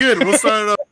Good. We'll start it off.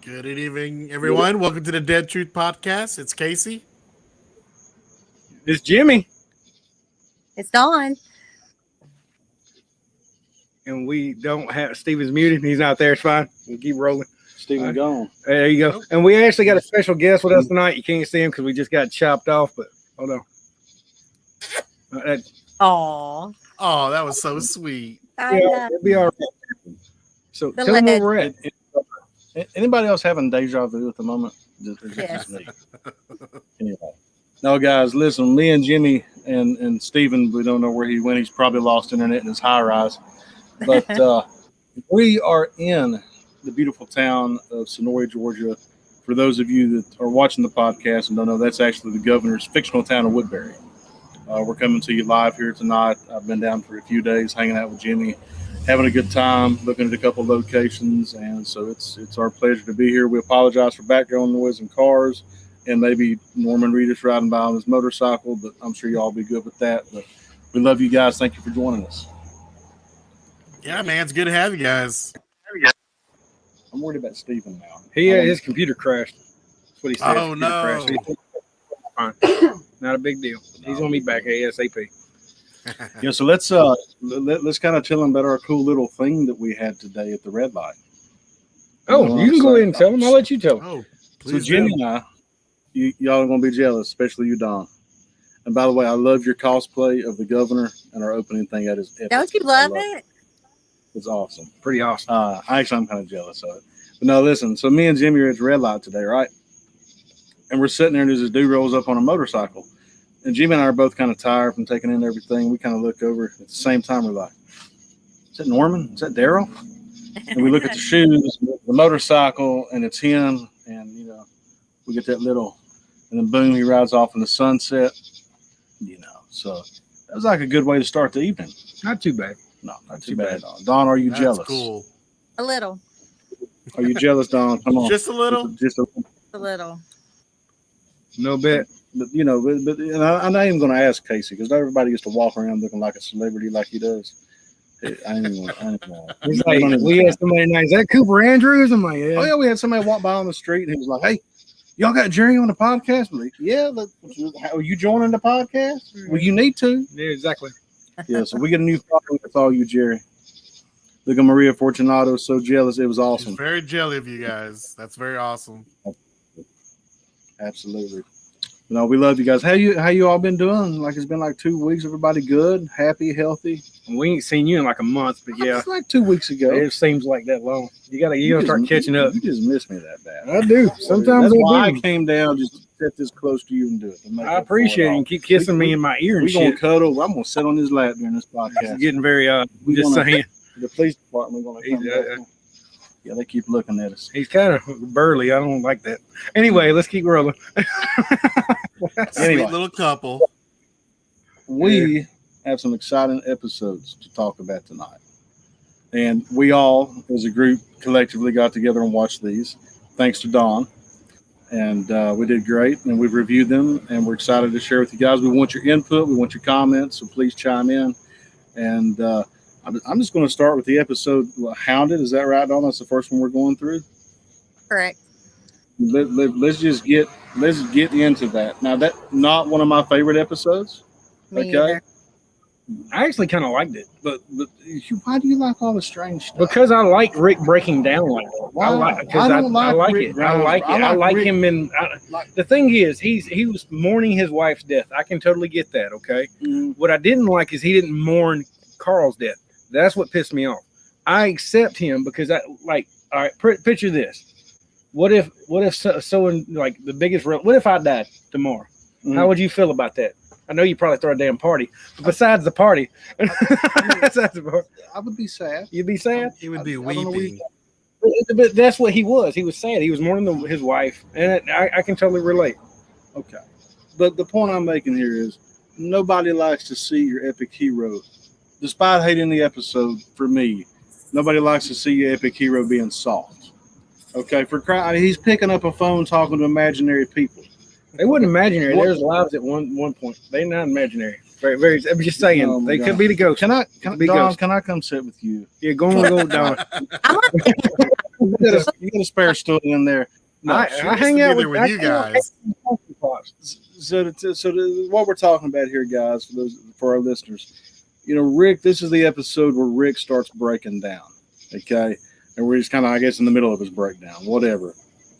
Good evening, everyone. Welcome to the Dead Truth Podcast. It's Casey. It's Jimmy. It's Dawn. And we don't have Steven's muted. He's not there. It's fine. We'll keep rolling. Steven gone. There you go. And we actually got a special guest with us tonight. You can't see him because we just got chopped off, but hold on. Aww. Oh, that was so sweet. It'll be all right. So The tell them where leg. we're at. Anybody else having deja vu at the moment? Yes. Just me. Anyway. No, guys, listen, me and Jimmy and Steven, we don't know where he went. He's probably lost internet in his high rise. But we are in the beautiful town of Sonoria, Georgia. For those of you that are watching the podcast and don't know, that's actually the governor's fictional town of Woodbury. We're coming to you live here tonight. I've been down for a few days hanging out with Jimmy, having a good time, looking at a couple of locations, and so it's our pleasure to be here. We apologize for background noise and cars, and maybe Norman Reedus riding by on his motorcycle, but I'm sure y'all will be good with that. But we love you guys. Thank you for joining us. Yeah, man. It's good to have you guys. I'm worried about Steven now. His computer crashed. That's what he said. Oh, no. Fine. Not a big deal. He's gonna be back ASAP. Yeah, so let's kind of tell them about our cool little thing that we had today at the red light. Oh, you can go ahead and tell him. I'll let you tell him. Oh, So please. Jimmy and I, y'all are gonna be jealous, especially you, Don. And by the way, I love your cosplay of the governor and our opening thing. That is epic. Don't you love it? It's awesome. Pretty awesome. I'm kind of jealous of it. But no, listen. So me and Jimmy are at the red light today, right? And we're sitting there, and there's this dude rolls up on a motorcycle. And Jimmy and I are both kind of tired from taking in everything. We kind of look over at the same time. We're like, "Is that Norman? Is that Daryl?" And we look at the shoes, the motorcycle, and it's him. And we get that little, and then boom, he rides off in the sunset. So that was like a good way to start the evening. Not too bad. No, not too bad. Don, are you That's jealous? cool. A little. Are you jealous, Don? Come on. Just a little. Just a little. A little. No bet. But and I'm not even going to ask Casey because not everybody gets to walk around looking like a celebrity like he does. I ain't even gonna. He's like, we had somebody tonight. Is that Cooper Andrews? I'm like, yeah. Oh yeah, we had somebody walk by on the street and he was like, "Hey, y'all got Jerry on the podcast?" I'm like, "Yeah, are you joining the podcast?" Well, you need to. Yeah, exactly. Yeah, so we get a new following with all you, Jerry. Look at Maria Fortunato, so jealous. It was She's awesome. very jelly of you guys. That's very awesome. Absolutely. No, we love you guys. How you all been doing? Like it's been like 2 weeks. Everybody good, happy, healthy. We ain't seen you in like a month, but yeah, It's like 2 weeks ago. it seems like that long. You gotta start catching up. You just miss me that bad. I do. Sometimes That's why I I do. came down just to sit this close to you and do it. to make I up for appreciate it. all. And keep kissing me in my ear and We're gonna shit. cuddle. I'm gonna sit on his lap during this It's podcast. getting very We just gonna- saying. The police department gonna come He's, back. Yeah, they keep looking at us. He's kind of burly. I don't like that. Anyway, let's keep rolling. Sweet little couple. We have some exciting episodes to talk about tonight. And we all, as a group, collectively got together and watched these, thanks to Dawn. And we did great, and we've reviewed them, and we're excited to share with you guys. We want your input. We want your comments, so please chime in. And I'm just going to start with the episode Hounded. Is that right, Dawn? That's the first one we're going through. Correct. Let's get into that. Now, that's not one of my favorite episodes. Me Okay. either. I actually kind of liked it But why do you like all the strange stuff? because I like Rick breaking down like that. Why? I don't like Rick it. Grimes. I like Rick- him. And the thing is, he was mourning his wife's death. I can totally get that. Okay. Mhm. What I didn't like is he didn't mourn Carl's death. That's what pissed me off. I accept him because all right, picture this. What if like the biggest what if I died tomorrow? Mhm. How would you feel about that? I know you probably throw a damn party, but besides the party, I would be sad. you'd be sad. He would be I don't know where weeping. But that's what he was. He was sad. He was mourning his wife, and I can totally relate. Okay. But the point I'm making here is nobody likes to see your epic hero. Despite hating the episode, for me, nobody likes to see your epic hero being soft. Okay, he's picking up a phone talking to imaginary people. They wasn't imaginary. What- There's lives at one point. They're not imaginary. Very, very. I'm just saying Oh my they God. could be the ghost. Can I, Be Dawn, ghost. can I come sit with you? You're going to go down. You got a spare stool in there. I She hang used to be out there with with you guys. What we're talking about here, guys, for our listeners, Rick, this is the episode where Rick starts breaking down. Okay, and we're just kind of, I guess, in the middle of his breakdown, whatever.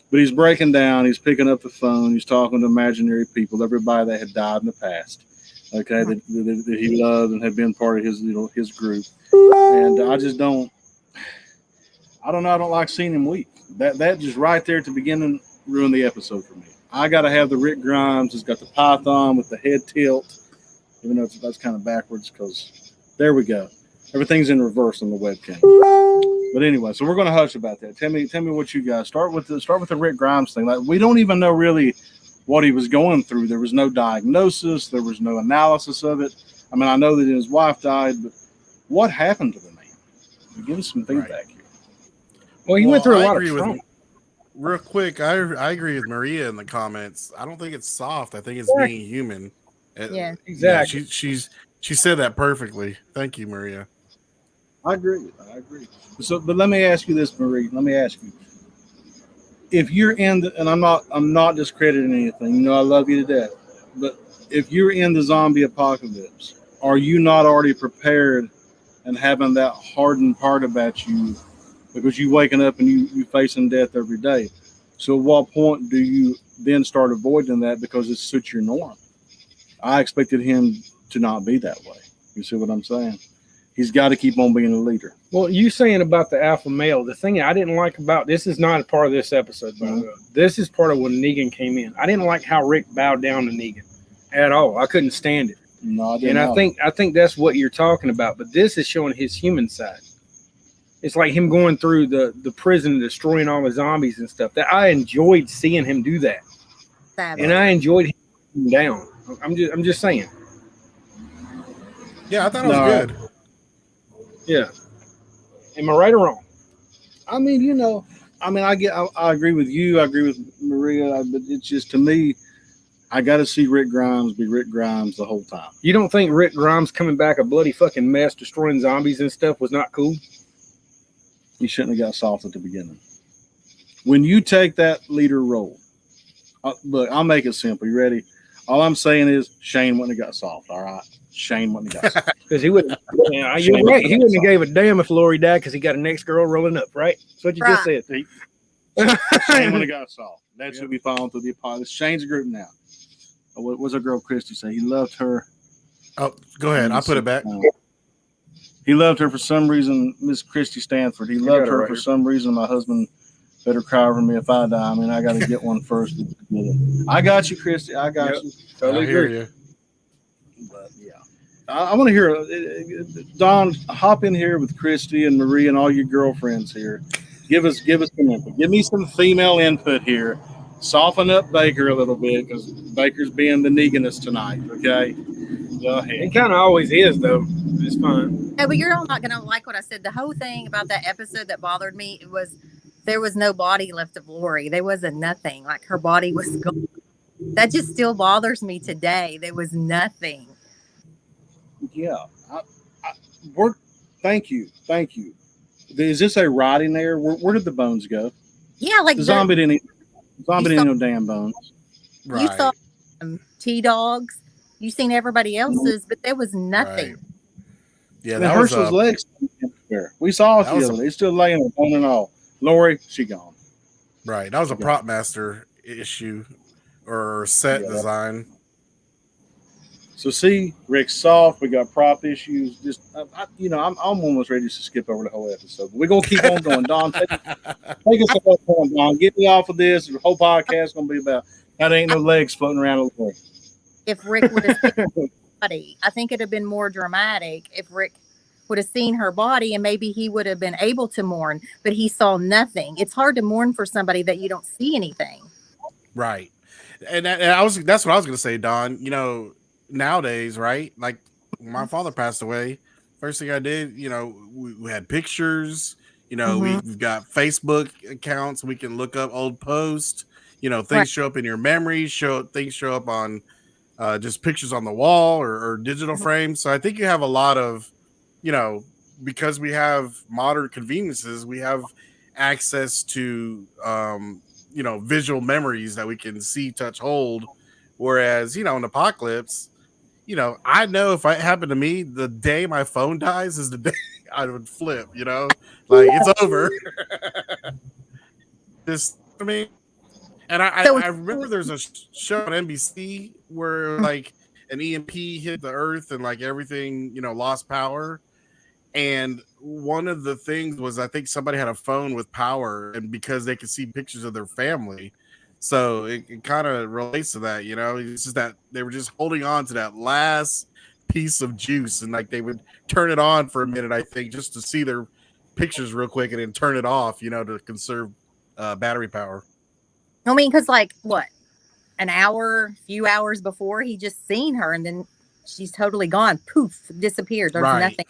But he's breaking down. He's picking up the phone. He's talking to imaginary people, everybody that had died in the past. Okay, that he loved and had been part of his group. And I don't know. I don't like seeing him weep. That just right there at the beginning ruined the episode for me. I got to have the Rick Grimes. It's got the python with the head tilt, even though that's kind of backwards because there we go. Everything's in reverse on the webcam. But anyway, so we're going to hush about that. Tell me what you guys start with the Rick Grimes thing. Like, we don't even know really what he was going through. There was no diagnosis. There was no analysis of it. I mean, I know that his wife died, but what happened to the man? Give us some feedback here. Well, he went through a lot of agree with trauma. Real quick, I agree with Maria in the comments. I don't think it's soft. I think it's Yeah. being human. Yeah. Exactly. She said that perfectly. Thank you, Maria. I agree. So, but let me ask you this, Marie. Let me ask you: if you're and I'm not discrediting anything. I love you to death. But if you're in the zombie apocalypse, are you not already prepared and having that hardened part about you because you waking up and you facing death every day? So, at what point do you then start avoiding that because it suits your norm? I expected him to not be that way. You see what I'm saying? He's got to keep on being a leader. Well, you saying about the alpha male, the thing I didn't like about this is not a part of this episode, by the way. This is part of when Negan came in. I didn't like how Rick bowed down to Negan at all. I couldn't stand it. No, I didn't. And I think that's what you're talking about. But this is showing his human side. It's like him going through the prison and destroying all the zombies and stuff. That I enjoyed seeing him do that, Savage. and I enjoyed him down. I'm just saying. Yeah, I thought it was No. good. Yeah. Am I right or wrong? I mean, I agree with you. I agree with Maria, but it's just, to me, I got to see Rick Grimes be Rick Grimes the whole time. You don't think Rick Grimes coming back a bloody fucking mess, destroying zombies and stuff was not cool? He shouldn't have got soft at the beginning. When you take that leader role, look, I'll make it simple. You ready? All I'm saying is Shane wouldn't have got soft. All right, Shane wouldn't have got soft. Because he wouldn't. Yeah, you're right. He wouldn't have gave a damn if Lori died because he got a next girl rolling up. Right? That's what you just said. Shane would have got soft. That should be falling through the apocalypse. Shane's a group now. What was our girl Christy say? He loved her. Oh, go ahead. I'll put it back. He loved her for some reason, Miss Christy Stanford. He loved got it her right for here. some reason. My husband better cry over me if I die. I mean, I got to get one first. I got you, Christy. I got Yep. you. Totally I hear agree. you. But yeah, I want to hear Don hop in here with Christy and Marie and all your girlfriends here. Give us some input. Give me some female input here. Soften up Baker a little bit because Baker's being the Neganist tonight. Okay, go He ahead. kind of always is, though. It's fine. No, but you're all not gonna like what I said. The whole thing about that episode that bothered me was there was no body left of Lori. There wasn't nothing. Like her body was gone. That just still bothers me today. There was nothing. Yeah, Thank you. Is this a rotting there? Where did the bones go? Yeah, like The zombie didn't eat no damn bones. Right. you saw T-Dogs. You seen everybody else's, but there was nothing. Right. Yeah, And that was Herschel's legs. We saw it that the was other day. He's still laying there, bone and all. Lori, she gone. right. That was a prop master issue or set Yeah. design. So see, Rick's soft. We got prop issues. Just I'm almost ready to skip over the whole episode. But we're gonna keep on going. Don, take us off point, Don. Get me off of this. The whole podcast is gonna be about how there ain't no legs floating around the floor. If Rick would have seen her body, I think it'd have been more dramatic if Rick would have seen her body, and maybe he would have been able to mourn, but he saw nothing. It's hard to mourn for somebody that you don't see anything. Right. And that's what I was gonna say, Don. You know, nowadays, right? Like my father passed away. First thing I did, we had pictures, we've got Facebook accounts, we can look up old posts, things Right. show up in your memories, things show up on just pictures on the wall or digital frames. So I think you have a lot of, because we have modern conveniences, we have access to visual memories that we can see, touch, hold. Whereas, in Apocalypse, I know if it happened to me, the day my phone dies is the day I would flip, like it's over. I mean, and I remember there's a show on NBC where like an EMP hit the earth and like everything, lost power. And one of the things was, I think somebody had a phone with power, and because they could see pictures of their family. So it kind of relates to that, It's just that they were just holding on to that last piece of juice, and like they would turn it on for a minute, I think, just to see their pictures real quick, and then turn it off, to conserve battery power. I mean, because like what, few hours before, he just seen her, and then she's totally gone, poof, disappeared. There's Right. nothing.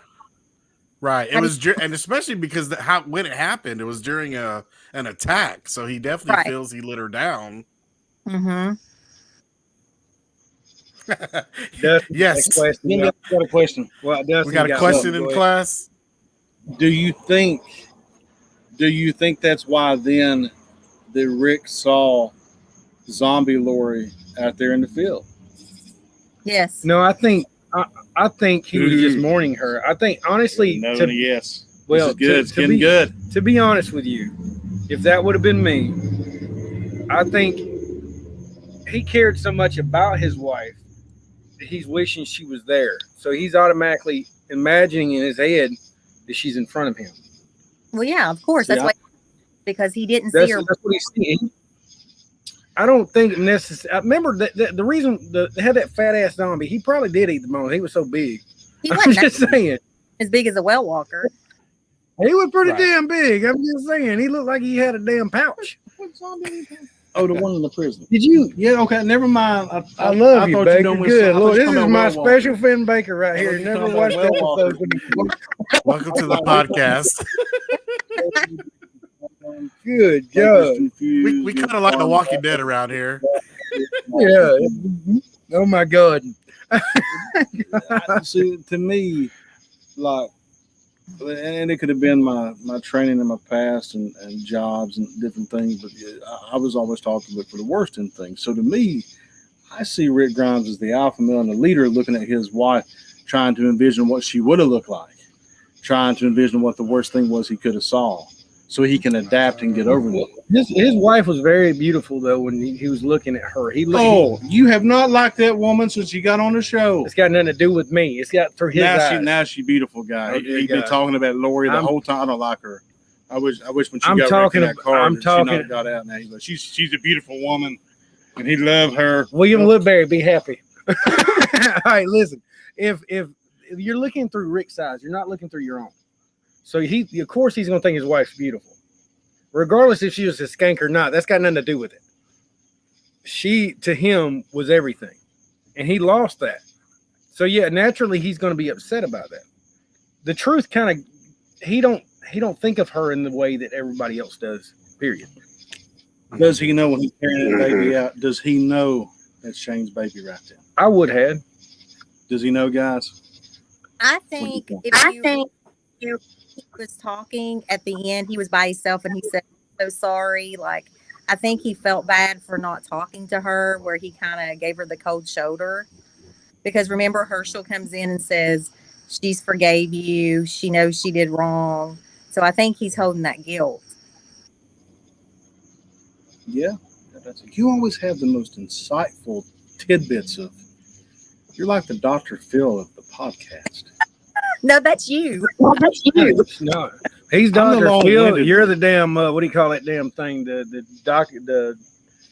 Right. It was, and especially because when it happened, it was during an attack. So he definitely feels he lit her down. Mm-hmm. Yes. Question. Got a question. Well, we got a question in class. Do you think that's why then that Rick saw zombie Lori out there in the field? Yes. No, I think he was just mourning her. I think honestly, No, yes. well, This is good. It's to getting be, good. To be honest with you, if that would have been me, I think he cared so much about his wife that he's wishing she was there. So he's automatically imagining in his head that she's in front of him. Well, yeah, of course. That's Yeah. why, because he didn't That's see her. what he's seeing. I don't think necessarily. I remember that the reason they had that fat ass zombie. He probably did eat the bone. He was so big. He I'm wasn't just saying. as big as a well walker. He was pretty Right. damn big. I'm just saying. He looked like he had a damn pouch. Oh, the one in the prison. Did you? Yeah, okay, never mind. I love you, thought Baker. done with Good. some- I Look, thought you this is talking my about Well special Finn Baker right here. you Never talking watched about the Well episode. Welcome to the podcast. Good job. We kind of like The Walking Dead around here. Yeah. Oh my God. See, to me, like, and it could have been my training in my past and jobs and different things, but I was always taught to look for the worst in things. So to me, I see Rick Grimes as the alpha male and the leader, looking at his wife, trying to envision what she would have looked like, trying to envision what the worst thing was he could have saw, so he can adapt and get over it. His wife was very beautiful though when he was looking at her. Oh, you have not liked that woman since you got on the show. It's got nothing to do with me. It's got through his eyes. Now she beautiful guy. Okay, He's been guys. talking about Lori the I'm- whole time. I don't like her. I wish when she I'm got talking wrecked in that ab- car, I'm that talking- she not got out. Now he's like, she's a beautiful woman, and he loved her. William Woodbury, be happy. All right, listen. If you're looking through Rick's eyes, you're not looking through your own. So of course he's gonna think his wife's beautiful. Regardless if she was a skank or not, that's got nothing to do with it. She to him was everything. And he lost that. So yeah, naturally he's gonna be upset about that. The truth kind of he don't think of her in the way that everybody else does, period. Does he know when he's carrying that baby out? Does he know that's Shane's baby right there? I would have. Does he know, guys? I think if you he was talking at the end, he was by himself and he said, "So sorry." Like, I think he felt bad for not talking to her, where he kind of gave her the cold shoulder. Because remember, Herschel comes in and says, "She's forgave you. She knows she did wrong." So I think he's holding that guilt. Yeah, you always have the most insightful tidbits of. You're like the Dr. Phil of the podcast. No, that's you. No, he's I'm the Dr. Phil. long-winded You're one. the damn. What do you call that damn thing? The doctor.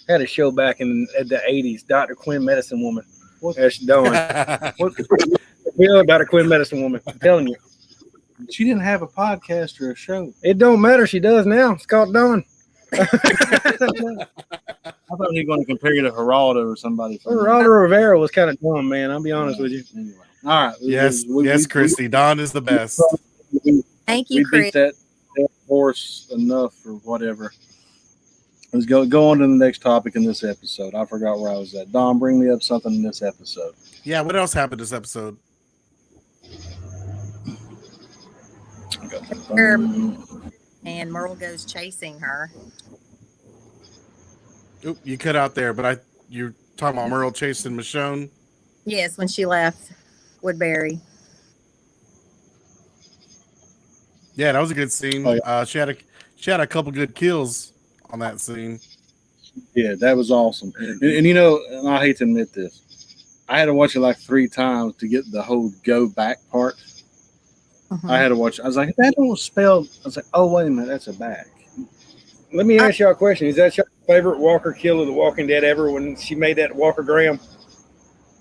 Had a show back in the 80s. Dr. Quinn, Medicine Woman. That's Dawn. Phil, Dr. Quinn, Medicine Woman. I'm telling you, She didn't have a podcast or a show. it don't matter. She does now. It's called Dawn. I thought he was going to compare you to Geraldo or somebody. Geraldo Rivera was kind of dumb, man. I'll be honest with you. Anyway. All right. Yes, Christy. Don is the best. Thank We you, beat Chris. that horse enough or whatever. Let's go on to the next topic in this episode. I forgot where I was at. Don, bring me up something in this episode. Yeah, what else happened this episode? And Merle goes chasing her. Oop, you cut out there, but you're talking about Merle chasing Michonne. Yes, when she left Woodbury. Yeah, that was a good scene. Oh, yeah. She had a couple good kills on that scene. Yeah, that was awesome. And you know, and I hate to admit this, I had to watch it like 3 times to get the whole go back part. Mhm. I had to watch. I was like, that don't spell. I was like, oh wait a minute, that's a back. Let me ask y'all a question. Is that your favorite Walker kill of The Walking Dead ever when she made that Walkergram?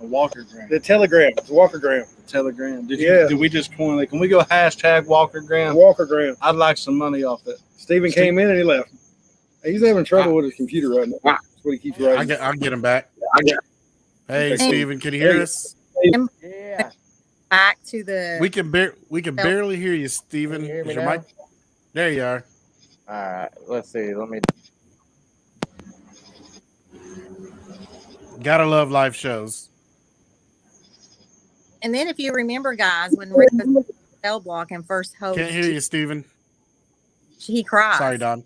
A Walkergram. The telegram. It's Walkergram. Telegram. Yeah. Did we just coin it? Can we go hashtag Walkergram? Walkergram. I'd like some money off that. Steven came in and he left. He's having trouble with his computer right now. That's what he keeps writing. I'll get him back. Hey, Steven, can you hear us? Yeah. Back to the. We can barely hear you, Steven. Can you hear me Is your now? mic? There you are. All right. Let's see. Let me. Gotta love live shows. And then, if you remember, guys, when Rick was cell block and first hope, Can't hear you, Steven. he cried. Sorry, Don.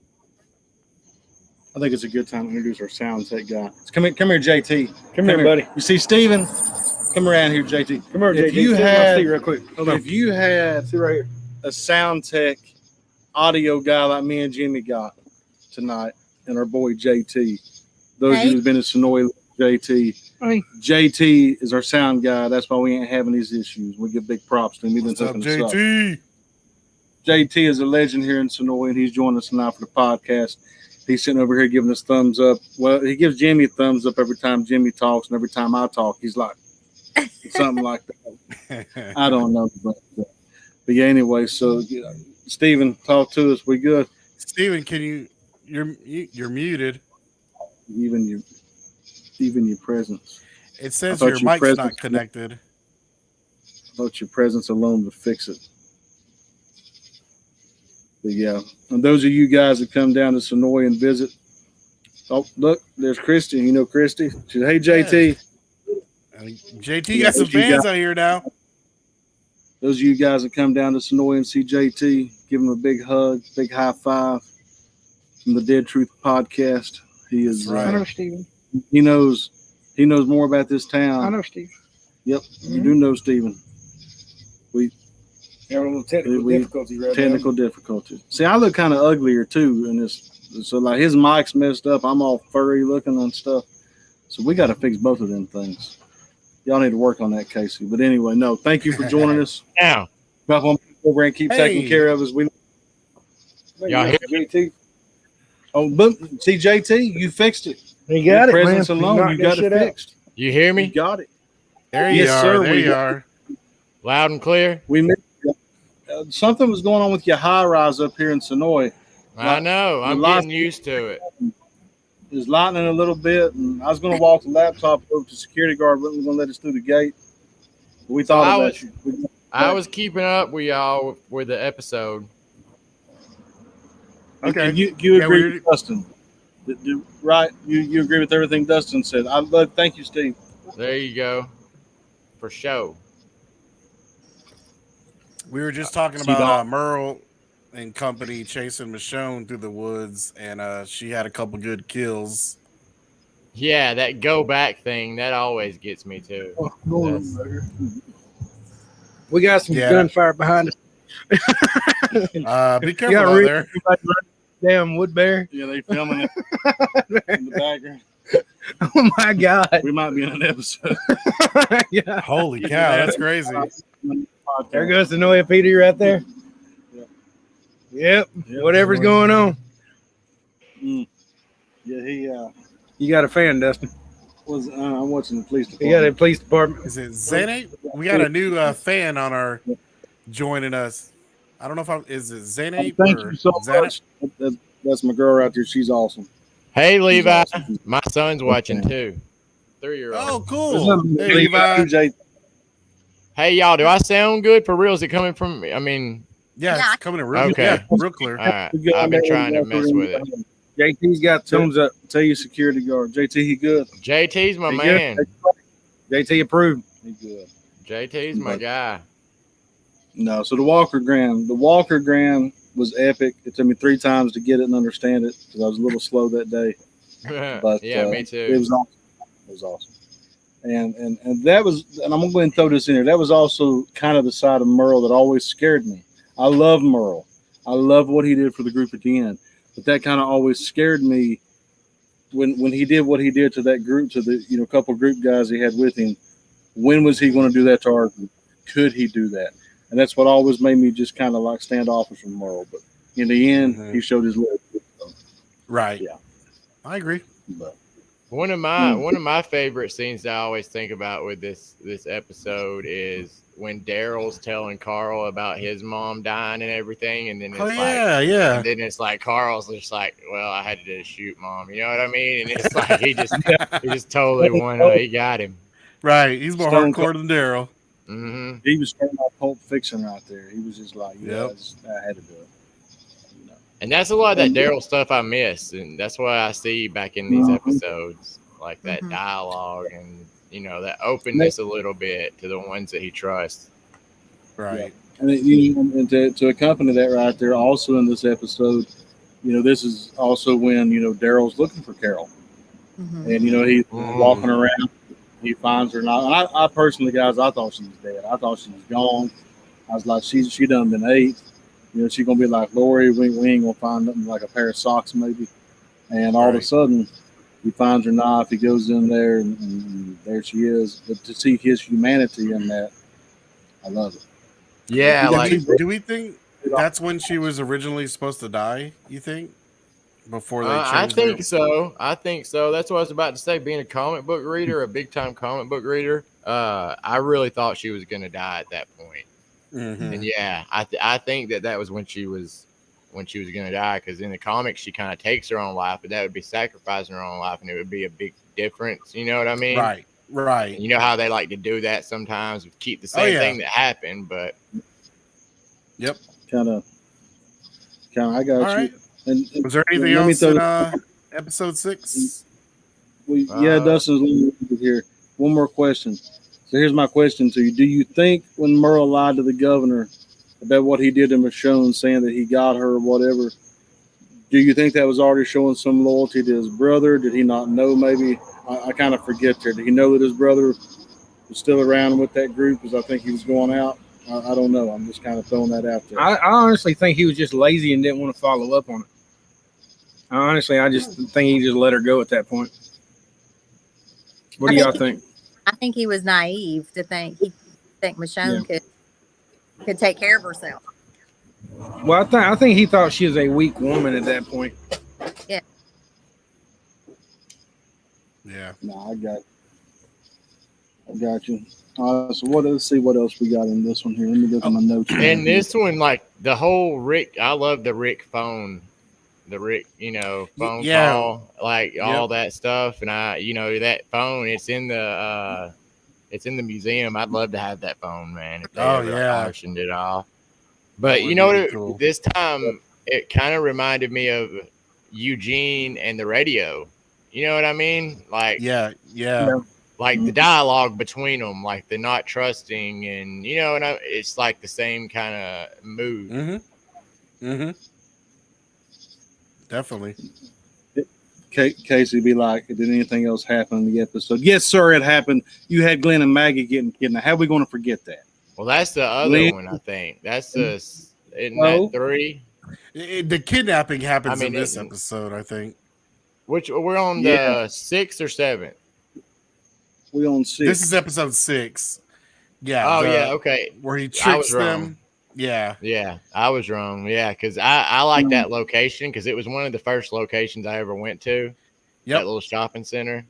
I think it's a good time to introduce our sound tech guy. Come here, JT. Come here, buddy. You see Steven? Come around here, JT. Come here, If JJ. you Sit in my had- seat real quick. Hold on. If you had Sit right here. a sound tech audio guy like me and Jimmy got tonight, and our boy JT, those of you who've been in Sonoy, JT. Hey. JT is our sound guy. That's why we ain't having these issues. We give big props to him. He's been What's up, taking us up. JT? JT is a legend here in Sonoy, and he's joining us tonight for the podcast. He's sitting over here giving us thumbs up. Well, he gives Jimmy a thumbs up every time Jimmy talks, and every time I talk, he's like something like that. I don't know, but yeah. Anyway, so Steven, talk to us. We good? Steven, can you're muted. Even your presence. It says thought your your mic's presence- not connected. I thought your presence alone would fix it. But yeah, and those of you guys that come down to Sonoy and visit. Oh, look, there's Christy. You know Christy. She said, hey, JT. JT Yeah, got some those you fans got- out here now. Those of you guys that come down to Sonoy and see JT, give him a big hug, big high five from the Dead Truth podcast. He is. That's right. I know, Steven. He knows more about this town. I know, Steve. Yep, you do know Steven. Having a little technical We- difficulty right Technical difficulties. See, I look kind of uglier too in this. So like his mic's messed up. I'm all furry looking and stuff. So we got to fix both of them things. Y'all need to work on that, Casey. But anyway, no, thank you for joining us. Now. About one over and keep taking Hey. care of us. We now. Y'all hear JT. oh, but see, JT, you fixed it. He got Your it, man. presence He alone, knocked you that got it shit out. fixed. You hear You me? got it. There you Yes, are. sir, There we you got- are. Loud and clear? We missed you. Something was going on with your high rise up here in Sonoy. I know. I'm the getting used to it. It was lightning a little bit, and I was going to walk the laptop over to security guard, wasn't going to let us through the gate. But we thought I about was- you. I was keeping up with y'all with the episode. Okay. You Yeah, agree we're- with Dustin, right? You agree with everything Dustin said. I love. Thank you, Steve. There you go. For show. We were just talking See, about dog. Merle and company chasing Michonne through the woods, and she had a couple good kills. Yeah, that go back thing that always gets me too. That's- We got some Yeah. gunfire behind us. Be You careful got out Rick, there. damn wood bear. Yeah, they filming it in the background. Oh my god. We might be in an episode. Yeah. Holy cow, that's crazy. There goes the Noah Petey right there. Yep. Whatever's going on. Mm. Yeah, he You got a fan, Dustin. was. I'm watching the police You got a department. police department. Is it Zane? We got a new fan on our joining us. I don't know if is it Zane Thank or you so Zana? much. That's my girl right there. She's awesome. Hey Levi, awesome. my son's watching too. 3-year-old. Oh, There's cool. nothing Hey, really Levi. about you, Hey y'all, do I sound good for real? Is it coming from me? I mean, Yeah, Yeah. it's coming in real, Okay. yeah, real clear. all right. I've been trying to mess with it. JT's got thumbs up. Tell your security guard, JT, he good. JT's my He man. good? JT approved. He good. JT's my guy. No, so the Walker Gram was epic. It took me 3 times to get it and understand it because I was a little slow that day. But yeah, me It too. was awesome. It was awesome. And that was, and I'm gonna go ahead and throw this in here. That was also kind of the side of Merle that always scared me. I love Merle. I love what he did for the group at the end, but that kind of always scared me when he did what he did to that group, to the couple group guys he had with him. When was he going to do that to our group? Could he do that? And that's what always made me just kind of like standoffish from Merle. But in the end, Mhm. he showed his leg. Right. Yeah. I agree. But One of my favorite scenes that I always think about with this episode is when Daryl's telling Carl about his mom dying and everything, and then it's Oh like, yeah. and then it's like Carl's just like, well, I had to just shoot mom, you know what I mean? And it's like he just totally won. He got him. Right. He's more Stone hardcore than Daryl. hmm he was straight out Pulp Fiction right there. He was just like, yeah, Yep. I had to do it. And that's a lot of that Daryl stuff I miss, and that's why I see back in these episodes, like that Mhm. dialogue and that openness a little bit to the ones that he trusts. Right. And, to accompany that right there, also in this episode, this is also when Daryl's looking for Carol, Mhm. and he's Mm. walking around. He finds her not. And I personally, guys, I thought she was dead. I thought she was gone. I was like, she done been ate. She's gonna be like Lori. We ain't gonna find nothing like a pair of socks maybe. And all of a Right. sudden, he finds her knife. He goes in there, and there she is. But to see his humanity in that, I love it. Yeah, Do we think that's when she was originally supposed to die? You think? Before they changed I it? think so. I think so. That's what I was about to say. Being a comic book reader, a big time comic book reader, I really thought she was going to die at that point. Mhm. And yeah, I think that was when she was going to die, because in the comics she kind of takes her own life, but that would be sacrificing her own life, and it would be a big difference. You know what I mean? Right. Right. And you know how they like to do that sometimes, keep the same yeah. thing that happened, but Yep. Kind of. I got All you. right. And Was there anything let me else throw in episode 6? Dustin's here. One more question. So here's my question to you: do you think when Merle lied to the governor about what he did to Michonne, saying that he got her or whatever, do you think that was already showing some loyalty to his brother? Did he not know? Maybe I kind of forget there. Did he know that his brother was still around with that group? Because I think he was going out. I don't know. I'm just kind of throwing that out there. I honestly think he was just lazy and didn't want to follow up on it. I just think he just let her go at that point. What do y'all think? I think he was naive to think Michonne could take care of herself. Well, I think he thought she was a weak woman at that point. Yeah. No, I got you. So let's see what else we got in this one here. Let me look at my notes. and this one, like the whole Rick, I love the Rick phone. The Rick, phone Yeah. call, like all that stuff, and that phone. It's in the museum. I'd love to have that phone, man. If they auctioned it off. But That would be cool. this time it kind of reminded me of Eugene and the radio. You know what I mean? Like, Yeah. like the dialogue between them, like the not trusting, and it's like the same kind of mood. Mm-hmm. Definitely. Casey be like, did anything else happen in the episode? Yes, sir, it happened. You had Glenn and Maggie getting kidnapped. How are we going to forget that? Well, that's the other one, I think. That's isn't that 3? The kidnapping happens in this episode, I think. Which we're on the 6th or 7th. We on 6. This is episode 6. Yeah. Oh yeah. Okay. Where he tricks them. Yeah. Yeah, I was wrong. Yeah, because I like that location because it was one of the first locations I ever went to. Yep. That little shopping center.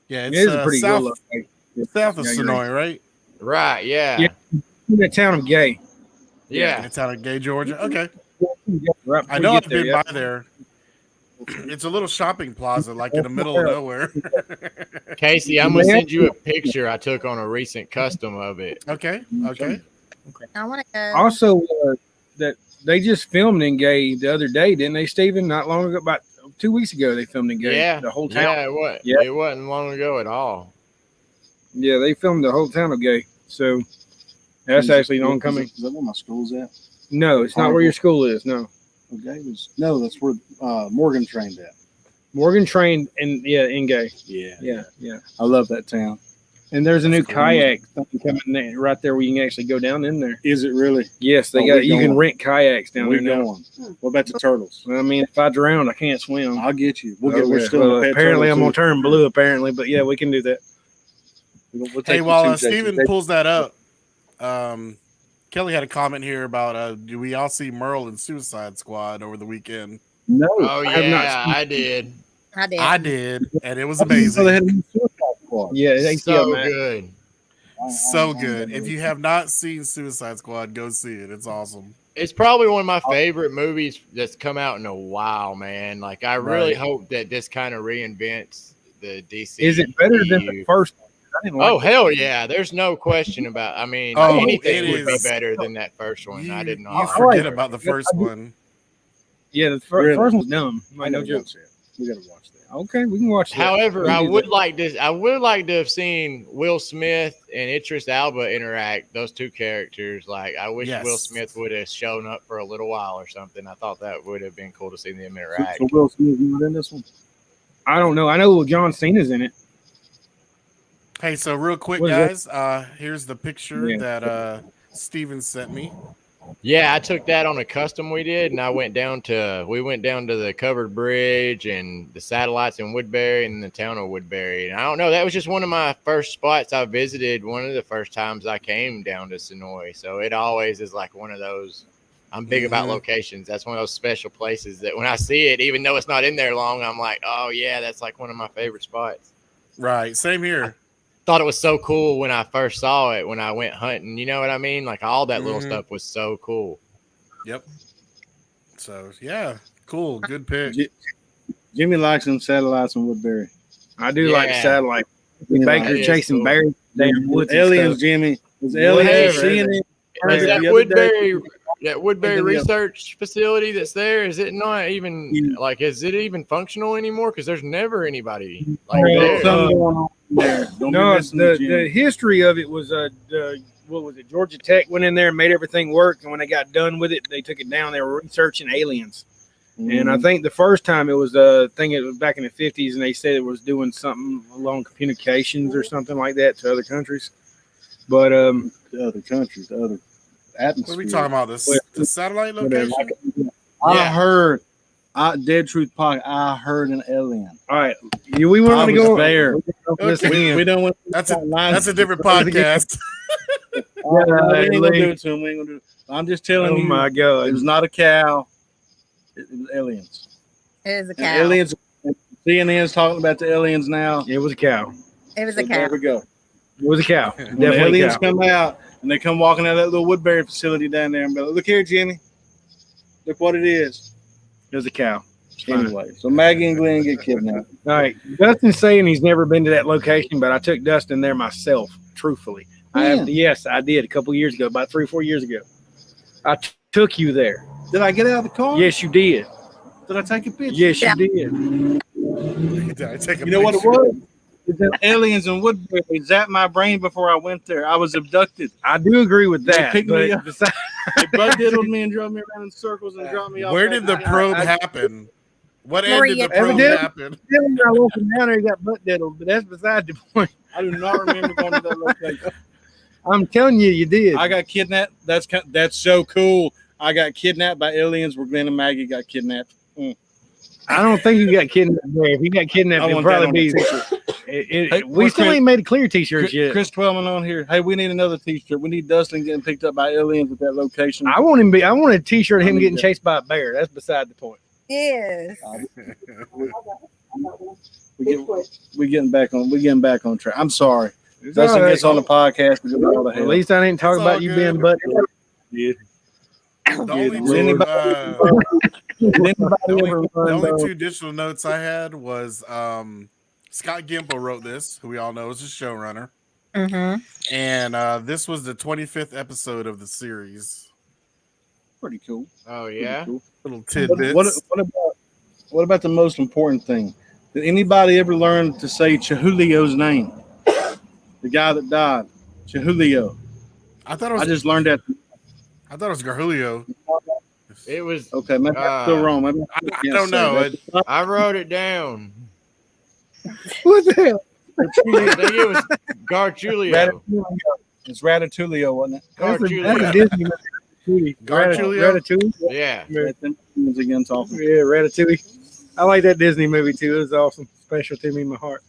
Yeah, It is a pretty south, good location. south of Yeah, you're Sonoy, right? Right. Yeah. Yeah. In the town of Gay. Yeah. It's out of Gay, Georgia. Okay. Right I know I've been by there. It's a little shopping plaza, like in the middle of nowhere. Casey, I'm gonna send you a picture I took on a recent custom of it. Okay. I want to go. Also, that they just filmed in Gay the other day, didn't they, Stephen? Not long ago, about 2 weeks ago, they filmed in Gay. Yeah. The whole town. Yeah, it was. Yeah. It wasn't long ago at all. Yeah, they filmed the whole town of Gay. So that's actually an oncoming. Is that where my school's at? No, it's not where your school is. No. Okay. No, that's where Morgan trained at. Morgan trained in Gay. Yeah. Yeah. I love that town. And there's a new That's cool. kayak thing coming there, right there where you can actually go down in there. Is it really? Yes, they Oh, got. we're You can going. rent kayaks down We're there now. going. What about the turtles? I mean, if I drown, I can't swim. I'll get you. We're Okay, still well, in the pet apparently, I'm turtle, gonna turn blue. Apparently, but yeah, we can do that. We'll take Hey, you while to Jason. Steven pulls that up, Kelly had a comment here about do we all see Merle in Suicide Squad over the weekend? No. Oh I have not yeah, seen- I did. I did. I did, and it was So they amazing. had a new Suicide Squad. Yeah, they So man. good. So good. If you have not seen Suicide Squad, go see it. It's awesome. It's probably one of my favorite movies that's come out in a while, man. Like I really Right. hope that this kind of reinvents the DC. Is it better than the first one? I didn't like Oh it. hell yeah! There's no question about. I mean, Oh, anything it would be is. better than that first one. I did You not. forget like about the first one. Yeah, the Really? first one's dumb. I Like, no never joke. watched that. We gotta watch that. Okay, we can watch that. However, We I can do would that. like this. I would like to have seen Will Smith and Idris Elba interact. Those two characters. Like, I wish Yes. Will Smith would have shown up for a little while or something. I thought that would have been cool to see them interact. So Will Smith not in this one? I don't know. I know John Cena's in it. Hey, so real quick, What is guys, here's the picture Yeah. that Steven sent me. Yeah, I took that on a custom we did, and we went down to the covered bridge and the satellites in Woodbury and the town of Woodbury. And I don't know, that was just one of my first spots I visited. One of the first times I came down to Sonoy, so it always is like one of those. I'm big about Mhm. locations. That's one of those special places that when I see it, even though it's not in there long, I'm like, oh yeah, that's like one of my favorite spots. Right, same here. Thought it was so cool when I first saw it when I went hunting. You know what I mean? Like all that little Mhm. stuff was so cool. Yep. So yeah, cool, good pick. Jimmy likes them satellites in Woodbury. I do like the Yeah. satellite. Yeah, Baker that is chasing cool. bears, damn woods. and Aliens, stuff. Jimmy. Is Whatever. aliens seeing it? Is The that other Woodbury day- Woodbury And then the- research facility that's there? Is it not even Yeah. like? Is it even functional anymore? Because there's never anybody like Oh, there. There's something going on there. Don't No, be missing the the Jimmy. history of it was what was it? Georgia Tech went in there and made everything work, and when they got done with it, they took it down. They were researching aliens, and I think the first time it was a thing. It was back in the 50s, and they said it was doing something along communications or something like that to other countries. But The other countries, the other atmosphere. What are we talking about? The satellite Whatever. location? I Yeah. heard, Dead Truth Podcast, I heard an alien. all right, we want I to was go there. Listen in. We don't want That's a different podcast. We ain't gonna do it to him. We ain't gonna do it. I'm just telling Oh you, my it god! was not a cow. It was aliens. It was a And cow. aliens. CNN's talking about the aliens now. It was a cow. It was a So cow. there we go. It was a cow. When the Definitely a aliens cow. come out and they come walking out of that little Woodbury facility down there and be like, look here, Jimmy. Look what it is. It was a cow. It's fine. Anyway, so Maggie and Glenn get kidnapped. All right. Dustin's saying he's never been to that location, but I took Dustin there myself, truthfully. Yes, I did a couple years ago, about 3 or 4 years ago. I took you there. Did I get out of the car? Yes, you did. Did I take a picture? Yes, Yeah. you did. Did I take a You know what it picture? was? The aliens in Woodbury zapped my brain before I went there. I was abducted. I do agree with They that. picked me up. besides- They bug diddled me and drove me around in circles and dropped me off. Where did the back. probe happen? What end did the Maria- probe Evidently- happen? Dylan got walking down there, he got butt diddled, but that's beside the point. I do not remember going to that location. I'm telling you, you did. I got kidnapped. That's so cool. I got kidnapped by aliens where Glenn and Maggie got kidnapped. I don't think you got kidnapped there. If you got kidnapped, I it'd want that probably on be. the t-shirt. Hey, We still Chris- ain't made a clear t-shirts yet. Chris Twellman on here. Hey, we need another t-shirt. We need Dustin getting picked up by aliens at that location. I want him to be. I want a t-shirt of I him need getting that. chased by a bear. That's beside the point. Yes. We getting back on track. I'm sorry. It's Dustin all right. gets on the podcast. We go all the At hell. least I didn't talk It's about all you good. being butt. The only, Does two, anybody- the only two digital notes I had was Scott Gimple wrote this, who we all know is a showrunner, Mm-hmm. and this was the 25th episode of the series. Pretty cool. Oh Pretty yeah. cool. Little What, tidbits. what about the most important thing? Did anybody ever learn to say Chihulio's name? The guy that died, Chihulio. I thought it was. I just learned that. I thought it was Garjulio. It was. Okay, maybe I'm still wrong. Maybe I can't don't say know. that. I wrote it down. What the hell? I think it was Garchulio. It's Ratatouille, wasn't it? That's a Garchulio. Disney movie. Garchulio? Ratatouille. Yeah. That's them humans again talking. Yeah, Ratatouille. I like that Disney movie too. It was awesome, special to me in my heart.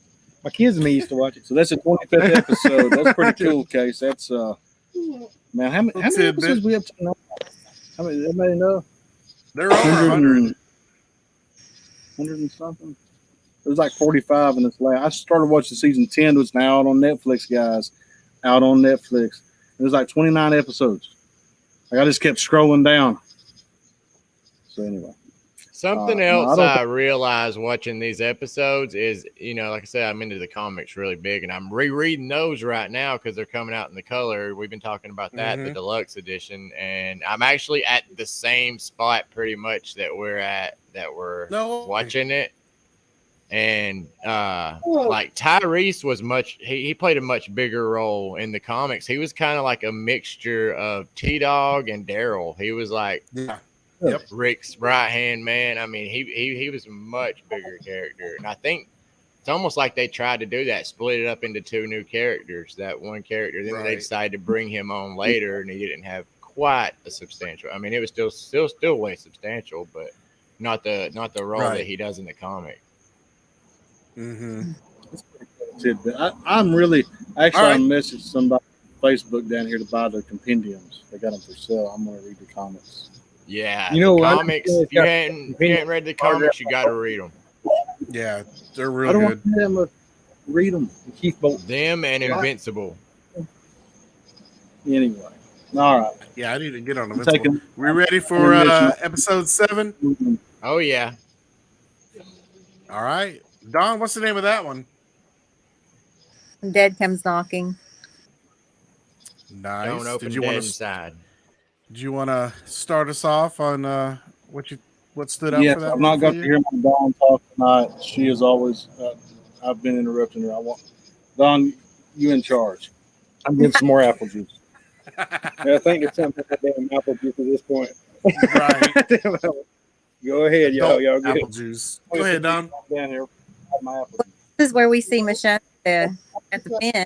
My kids and me used to watch it. So that's the 25th episode. That's pretty cool, Case. That's man. How many Tidbit. episodes we up to now? How many? Everybody know? They're over 100. 100 and something. It was like 45 in this last. I started watching season 10. Was now out on Netflix, guys. Out on Netflix. It was like 29 episodes. Like I just kept scrolling down. So anyway, Something no, else I don't I realized watching these episodes is, like I said, I'm into the comics really big, and I'm rereading those right now because they're coming out in the color. We've been talking about that, the Mhm. deluxe edition, and I'm actually at the same spot pretty much that we're at, that we're No. watching it. And like Tyrese was he played a much bigger role in the comics. He was kind of like a mixture of T-Dog and Daryl. He was like Yeah. Rick's right hand man. I mean, he was a much bigger character, and I think it's almost like they tried to do that, split it up into two new characters. That one character, then they Right. decided to bring him on later, and he didn't have quite a substantial. I mean, it was still way substantial, but not the role Right. that he does in the comic. Mm-hmm. tidbit. I'm really actually All right. I messaged somebody on Facebook down here to buy the compendiums. They got them for sale. I'm gonna read the comments. Yeah, You know the what? comics. If you hadn't read the comics, you got to read them. Yeah, they're I real don't good. want them to read them. Keith Bolt. Them and Invincible. Anyway, all right. Yeah, I need to get on them. I'm taking. We ready for episode 7? Oh yeah, All right. Don, what's the name of that one? Dead comes knocking. Nice. don't open Did you dead want inside. to start us off on what stood out Yes, for that? I've not one got for to you? hear my Dawn talk tonight. She is always. I've been interrupting her. I want Dawn. You in charge. I'm getting some more apple juice. I think it's something like damn apple juice at this point. Right. Go ahead, y'all. Y'all get Apple juice. Go ahead, Don. Down here. Have my apple juice. This is where we see Michonne at the bin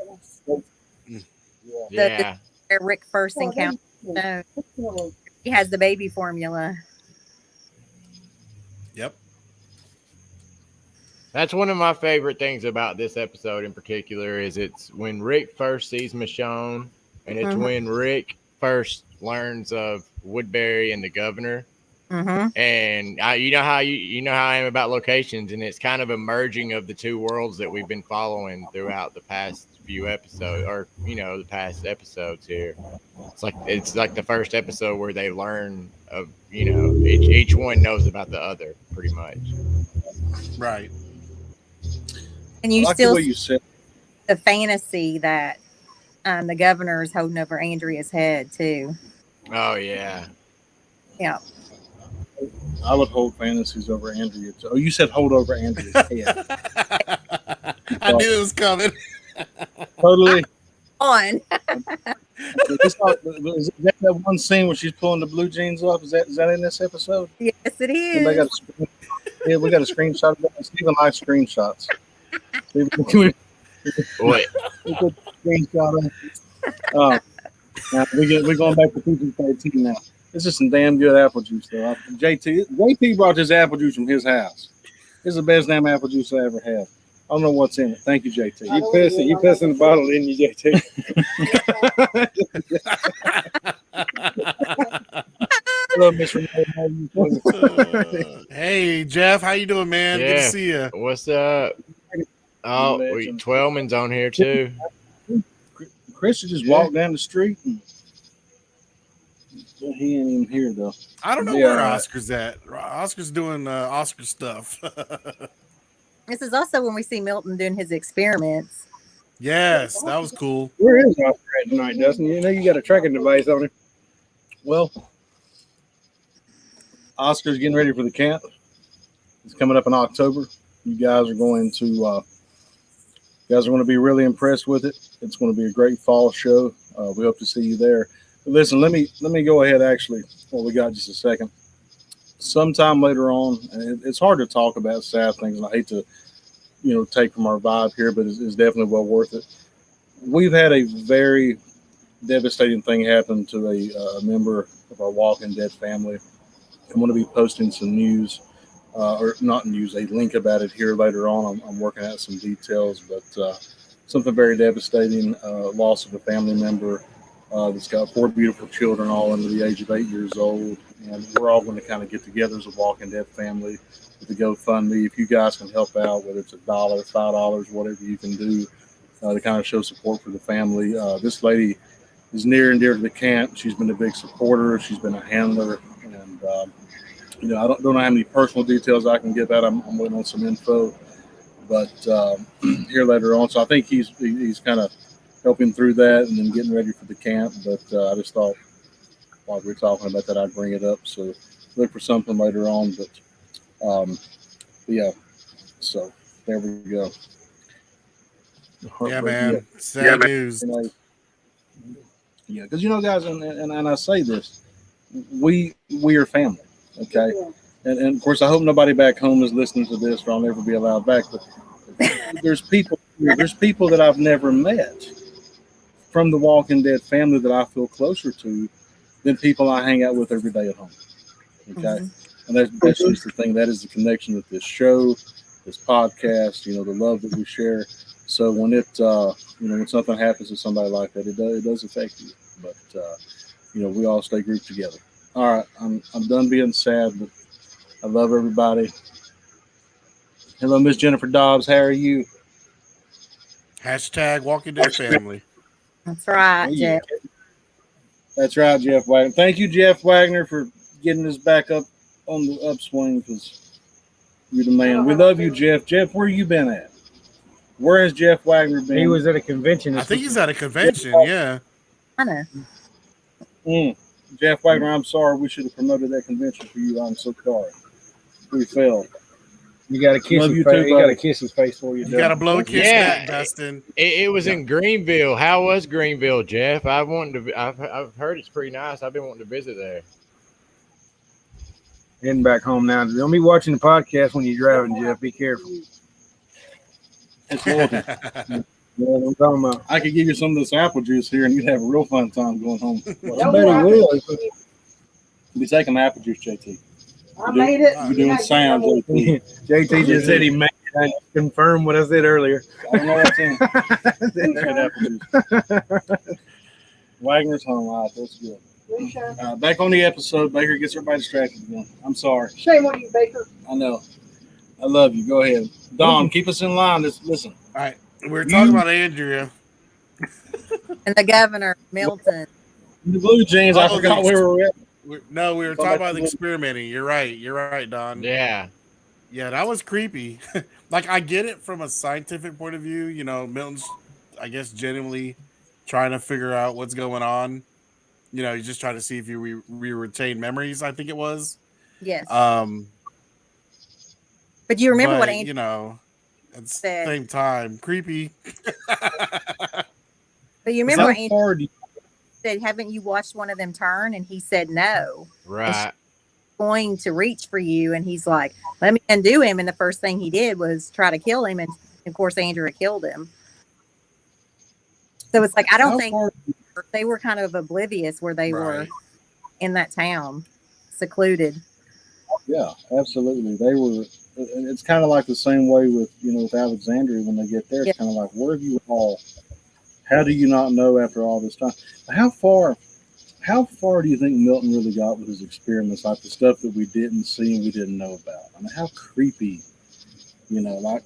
Yeah, where Rick first encounters. He has the baby formula. Yep. that's one of my favorite things about this episode in particular. Is it's when Rick first sees Michonne, and it's Mhm. when Rick first learns of Woodbury and the governor. Mm-hmm. And you know how I am about locations, and it's kind of a merging of the two worlds that we've been following throughout the past few episodes, or the past episodes here. It's like the first episode where they learn of each one knows about the other pretty much. Right. And I you like still the way you said. the fantasy that the governor is holding over Andrea's head too. Oh yeah, Yeah. I would hold fantasies over Andrea. Oh, you said hold over Andrea's head. I knew it was coming. Totally. On. Is that one scene where she's pulling the blue jeans off? Is that in this episode? Yes, it Anybody got is. we got a screenshot of that. Stephen likes screenshots. Stephen, can we Wait, put a screenshot of it? Now we're going back to PG-13 now. This is some damn good apple juice, though. JT brought this apple juice from his house. This is the best damn apple juice I ever had. I don't know what's in it. Thank you, JT. You piss in the bottle, didn't you, JT? Hello, Miss Renee. How are you? Hey, Jeff, how you doing, man? Good to Yeah. see you. what's up? Oh, Legend. Twelman's on here too. Chris just walked down the street. And he ain't even here, though. I don't know Yeah. where Oscar's at. Oscar's doing Oscar stuff. This is also when we see Milton doing his experiments. Yes, that was cool. Where is Oscar at tonight, Dustin? You know you got a tracking device on him. Well, Oscar's getting ready for the camp. It's coming up in October. You guys are going to be really impressed with it. It's going to be a great fall show. We hope to see you there. But listen, let me go ahead. Actually, well, we got just a second. Sometime later on, and it's hard to talk about sad things, and I hate to, take from our vibe here, but it's definitely well worth it. We've had a very devastating thing happen to a member of our Walking Dead family. I'm going to be posting some news, or not news, a link about it here later on. I'm working out some details, but something very devastating. Loss of a family member that's got 4 beautiful children, all under the age of 8 years old. And we're all going to kind of get together as a Walking Dead family with the GoFundMe. If you guys can help out, whether it's $1, $5, whatever you can do to kind of show support for the family. This lady is near and dear to the camp. She's been a big supporter. She's been a handler. And, I don't know how many personal details I can give out. I'm waiting on some info. But here later on. So I think he's kind of helping through that and then getting ready for the camp. But I just thought, while we're talking about that, I'd bring it up. So look for something later on. But yeah, so there we go. Yeah, man. Sad news. Yeah, because guys, and I say this, we are family, okay? And of course, I hope nobody back home is listening to this, or I'll never be allowed back. But there's people that I've never met from the Walking Dead family that I feel closer to than people I hang out with every day at home. Okay, and that's just the thing. That is the connection with this show, this podcast. The love that we share. So when when something happens to somebody like that, it does affect you. But we all stay grouped together. All right, I'm done being sad, but I love everybody. Hello, Miss Jennifer Dobbs. How are you? Hashtag Walking Dead family. That's right, Yeah. Jeff. That's right, Jeff Wagner. Thank you, Jeff Wagner, for getting us back up on the upswing, because you're the man. We love you, Jeff. Jeff, where you been at? Where has Jeff Wagner been? He was at a convention. I think he's at a convention. Yeah. I know. Jeff Wagner, I'm sorry. We should have promoted that convention for you. I'm so sorry. We failed. You got to kiss Love his you face. too, You got to brother. kiss his face for you. You got to blow a kiss Yeah. back, Dustin. It was in Greenville. How was Greenville, Jeff? I've heard it's pretty nice. I've been wanting to visit there. Heading back home now. Don't be watching the podcast when you're driving, Jeff. Be careful. It's loyalty. Yeah, I'm talking about. I could give you some of this apple juice here, and you'd have a real fun time going home. I bet he will. Be taking apple juice, JT. I made it. You're doing sound, JT. JT just said he made it. I confirmed what I said earlier. I don't know what's in it. Good apple juice. Wagner's home live. That's good. Back on the episode. Baker gets everybody distracted again. I'm sorry. Shame on you, Baker. I know. I love you. Go ahead. Don, keep us in line. Listen. All right. We were talking about Andrea. And the governor, Milton. The blue jeans, I forgot where we were at. We were talking about the experimenting. You're right, Don. Yeah. Yeah, that was creepy. Like, I get it from a scientific point of view. Milton's, I guess, genuinely trying to figure out what's going on. He's just trying to see if you retain memories, I think it was. Yes. But you remember what Andrea... At the Said- same time, creepy. But you remember How Andrew far do you, said, "Haven't you watched one of them turn?" And he said, "No." Right. Going to reach for you, and he's like, "Let me undo him." And the first thing he did was try to kill him, and of course Andrea killed him. So it's like I don't how think far, they were kind of oblivious where they were Right. in that town, secluded. yeah, absolutely. They were. It's kind of like the same way with with Alexandria when they get there. It's Yeah. kind of like, where have you all? How do you not know after all this time? How far? How far do you think Milton really got with his experiments, like the stuff that we didn't see and we didn't know about? I mean, how creepy, like,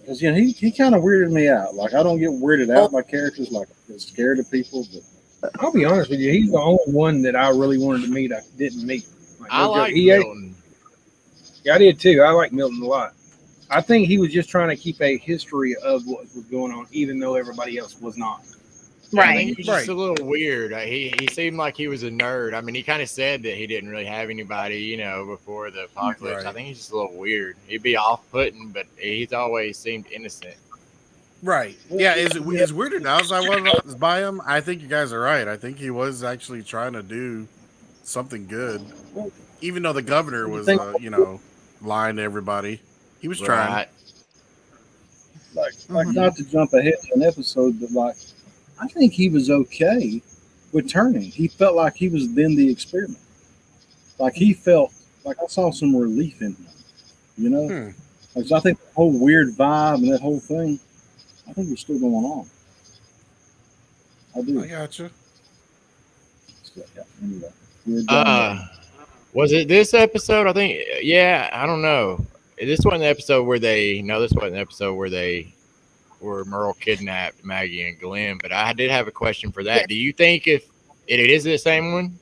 because he kind of weirded me out. Like, I don't get weirded out by characters, like get scared of people, but I'll be honest with you. He's the only one that I really wanted to meet. I didn't meet. I no joke. like He- Milton. Yeah, I did too. I like Milton a lot. I think he was just trying to keep a history of what was going on, even though everybody else was not. Yeah, I Right. think he was just Right. a little weird. He seemed like he was a nerd. I mean, he kind of said that he didn't really have anybody, before the apocalypse. I Right. think he's just a little weird. He'd be off-putting, but he's always seemed innocent. Right. Yeah. As weirded out as I was by him, I think you guys are right. I think he was actually trying to do something good, even though the governor was, lying to everybody. He was trying. Right. like not to jump ahead to an episode, but like, I think he was okay with turning. He felt like he was then the experiment. Like he felt like I saw some relief in him, Like, so I think the whole weird vibe and that whole thing, I think it's still going on. I do. I gotcha. Yeah, anyway, weird vibe. Was it this episode? I think, yeah, I don't know. This wasn't the episode where this wasn't the episode where Merle kidnapped Maggie and Glenn, but I did have a question for that. Yes. Do you think if it is the same one?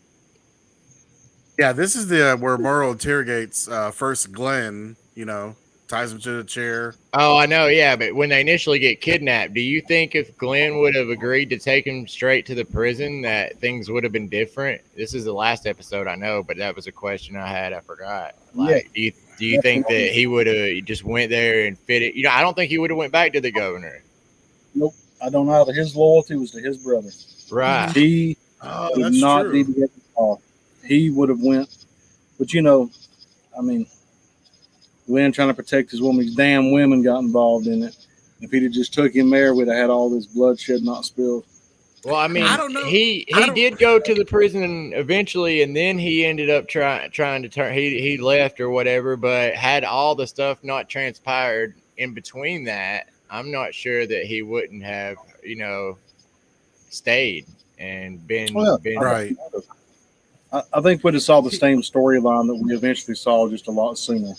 Yeah, this is the where Merle interrogates first Glenn, ties him to the chair. Oh, I know, yeah, but when they initially get kidnapped, do you think if Glenn would have agreed to take him straight to the prison that things would have been different? This is the last episode, I know, but that was a question I had. I forgot. Like, do you think that he would have just went there and fit it? I don't think he would have went back to the governor. Nope. I don't know. His loyalty was to his brother. Right. He Oh, did that's not true. need to get involved. He would have went, but I mean, Glenn trying to protect his woman, these damn women got involved in it. If he'd have just took him there, we'd have had all this bloodshed not spilled. Well, I mean, I don't know. He I don't- did go to the prison eventually, and then he ended up trying to turn. He left or whatever, but had all the stuff not transpired in between that, I'm not sure that he wouldn't have, stayed and been. Well, been Right. I think we'd have saw the same storyline that we eventually saw just a lot sooner.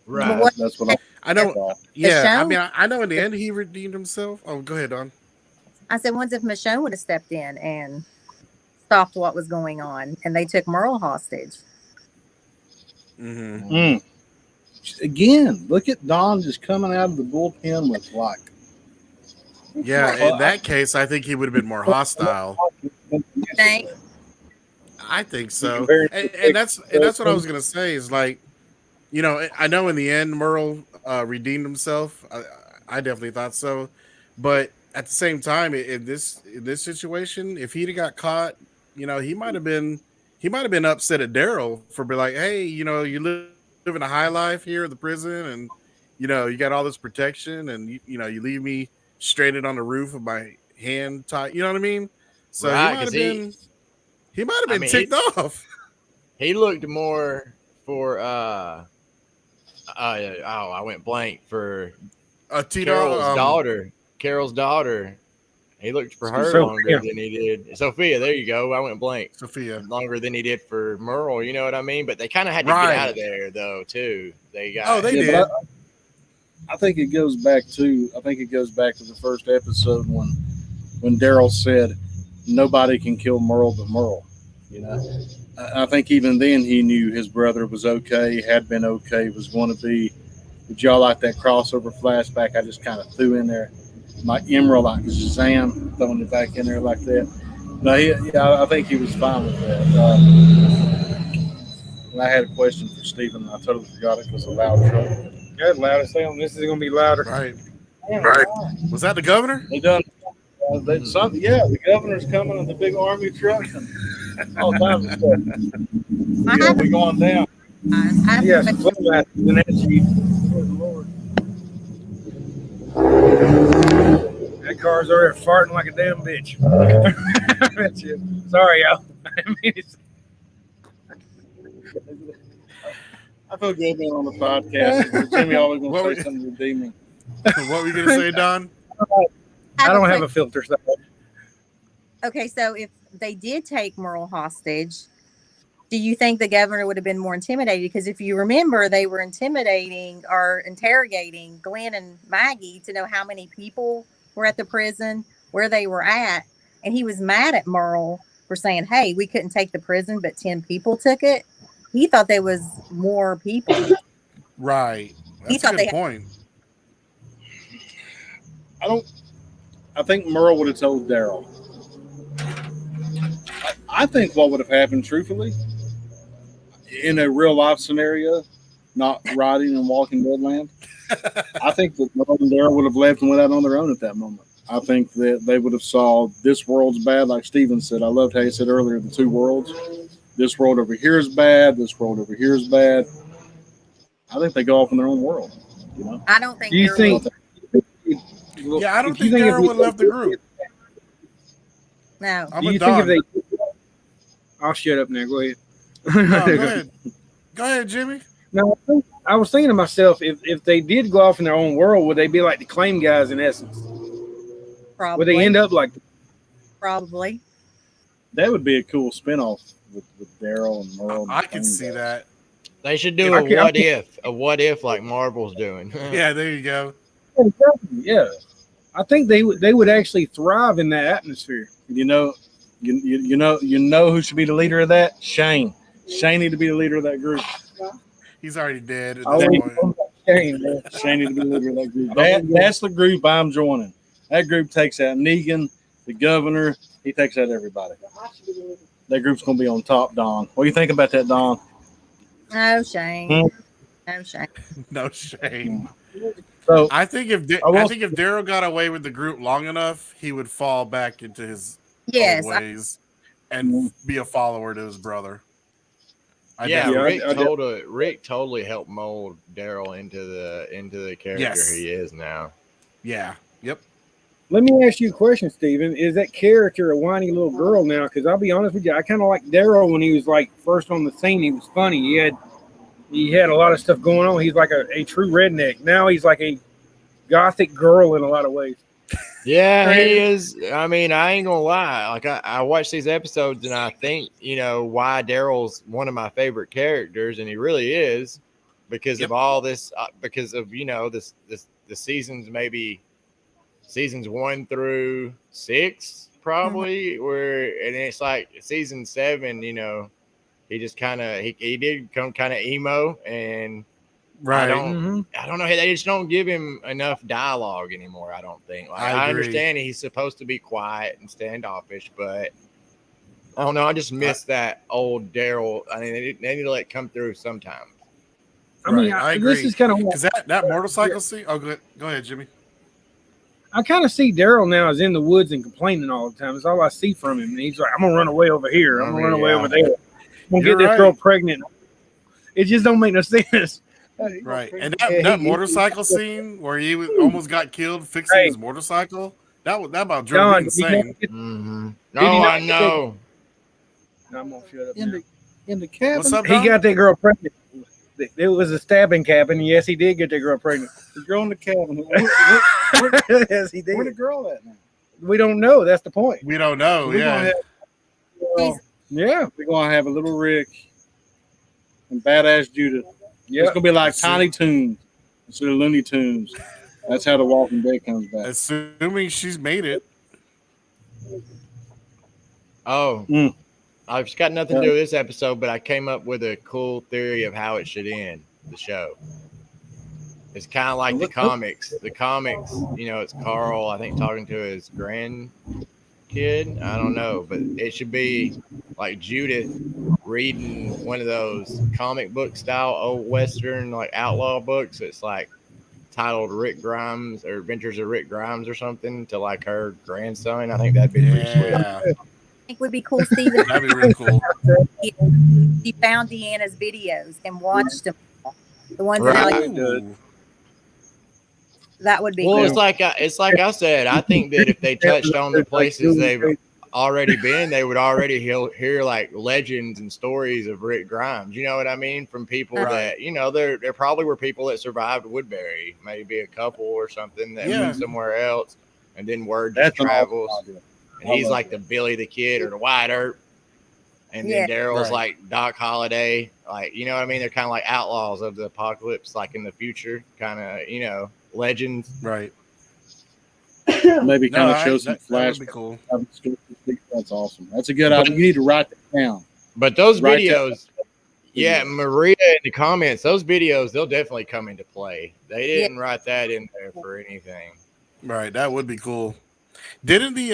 right. What- That's what I know. thought. Yeah, I show? mean, I know in the end he redeemed himself. Oh, go ahead, Don. I said, once if Michonne would have stepped in and stopped what was going on, and they took Merle hostage. Mm-hmm. Mm. Again, look at Don just coming out of the bullpen with like. Yeah, in that case, I think he would have been more hostile. Think? I think so, Very- and that's what I was gonna say is like, I know in the end Merle redeemed himself. I definitely thought so, but at the same time, in this situation, if he'd have got caught, he might have been upset at Daryl for being like, hey, you living a high life here in the prison, and you got all this protection, and you leave me stranded on the roof with my hand tied. You know what I mean? So Right, he might 'cause have been. He might have I been mean, ticked off. He looked more for I went blank for Tito, Carol's daughter. He looked for her Sophia. longer than he did Sophia. There you go. I went blank. Sophia. Longer than he did for Merle. You know what I mean? But they kind of had to Right. get out of there though too. They got. Oh, they Yeah, did. but I think it goes back to the first episode when Daryl said nobody can kill Merle but Merle. I think even then he knew his brother was okay, had been okay, was going to be. Did y'all like that crossover flashback I just kind of threw in there? My Emerald, like Shazam, throwing it back in there like that. No, I think he was fine with that. And I had a question for Stephen, and I totally forgot it because of loud truck. That's loud as hell. This is gonna be louder. Right. Right. Was that the governor? They done. The governor's coming in the big army truck and all kinds of stuff. I Yeah, have, we going down. I have Yeah, a some floodlights in that Jeep. That car's over there farting like a damn bitch. That's it. Sorry, y'all. I mean, it's, I feel good being on the podcast. Jimmy always What gonna we- say something redeeming. What were you gonna say, Don? I don't have question. a filter. So. Okay, so if they did take Merle hostage, do you think the governor would have been more intimidated? Because if you remember, they were intimidating or interrogating Glenn and Maggie to know how many people were at the prison, where they were at. And he was mad at Merle for saying, hey, we couldn't take the prison, but 10 people took it. He thought there was more people. Right. He That's a thought they good had- point. I think Merle would have told Daryl. I think what would have happened, truthfully, in a real life scenario, not riding and walking Dead Land, I think that Merle and Daryl would have left and went out on their own at that moment. I think that they would have saw this world's bad, like Steven said. I loved how he said earlier, the two worlds. This world over here is bad. This world over here is bad. I think they go off in their own world. You know. I don't think Do you there think? was- Yeah, I don't if you think if Daryl we- would have left the group. No. I'm Do a you think if Don. they? I'll shut up now. Go ahead. No, go ahead. Go ahead, Jimmy. No, I was thinking to myself, if they did go off in their own world, would they be like the claim guys in essence? Probably. Would they end up like? Probably. That would be a cool spinoff with Daryl and Merle. and I the can Thing see guys. that. They should do I a can- what if like Marvel's doing. Yeah, there you go. Yeah, I think they would actually thrive in that atmosphere. You know who should be the leader of that? Shane. Shane need to be the leader of that group. He's already dead at I this always point. told that Shane, man. Shane need to be the leader of that group. That's the group I'm joining. That group takes out Negan, the governor. He takes out everybody. That group's gonna be on top, Don. What do you think about that, Don? No shame. Hmm. No shame. No shame. So I think if I will- Daryl got away with the group long enough, he would fall back into his Yes. old ways and be a follower to his brother. Yeah, definitely- Rick totally helped mold Daryl into the character Yes. he is now. Yeah. Yep. Let me ask you a question, Steven. Is that character a whiny little girl now? Because I'll be honest with you, I kind of like Daryl when he was like first on the scene. He was funny. He had a lot of stuff going on. He's like a true redneck. Now he's like a gothic girl in a lot of ways. Yeah, he is. I mean, I ain't gonna lie. Like I watch these episodes and I think, why Daryl's one of my favorite characters, and he really is, because of all this, because of the seasons, maybe seasons 1 through 6, probably, and it's like season 7. He just kind of he did come kind of emo, and Right. I don't know. They just don't give him enough dialogue anymore. I don't think. Like, I I agree. understand he's supposed to be quiet and standoffish, but I don't know. I just miss that old Daryl. I mean, they need to let it come through sometimes. I mean, Right, I this agree. is kind of Because that motorcycle scene. Oh, go ahead, Jimmy. I kind of see Daryl now as in the woods and complaining all the time. That's all I see from him. And he's like, I'm gonna run away over here. I'm gonna run away over there. I'm gonna You're get this right. girl pregnant. It just don't make no sense. Right. And that motorcycle scene where he almost got killed fixing Hey. his motorcycle. That about drove me Don, did he not insane. get- Mm-hmm. Did he No, not I get know. I'm gonna shut up in now. the cabin. What's up, He Don? got that girl pregnant. It was a stabbing cabin. Yes, he did get that girl pregnant. The girl in the cabin. Yes, he Where the did. girl at now? We don't know. That's the point. We don't know. We're gonna Yeah. have, He's- Yeah. we're gonna have a little Rick and badass Judith. Yeah. It's gonna be like That's Tiny Toons instead of Looney Tunes. That's how the Walking Dead comes back. Assuming she's made it. Oh, Mm. I've got nothing to do with this episode, but I came up with a cool theory of how it should end the show. It's kind of like the comics. The comics, it's Carl, I think, talking to his grandkid. I don't know, but it should be like Judith reading one of those comic book style old Western like outlaw books. It's like titled Rick Grimes or Adventures of Rick Grimes or something to like her grandson. I think that'd be pretty sweet. Yeah, I think would be cool, Steven. that'd be really cool. He found Deanna's videos and watched them. The ones Right. that like, Ooh. that would be Well, cool. it's like I said. I think that if they touched on the places they've already been, they would already hear like legends and stories of Rick Grimes. You know what I mean? From people Right. that there probably were people that survived Woodbury, maybe a couple or something that Yeah. went somewhere else, and then word just That's an travels. awesome idea. And he's like the Billy the Kid or the White Earp. And then Daryl's Right. like Doc Holliday. Like, you know what I mean? They're kind of like outlaws of the apocalypse, like in the future, kind of, legends. Right. Maybe kind of show some that would be flashbacks. cool. That's awesome. That's a good idea. You need to write that down. But those Right videos, yeah, Maria in the comments, those videos, they'll definitely come into play. They didn't write that in there for anything. Right, that would be cool. Didn't the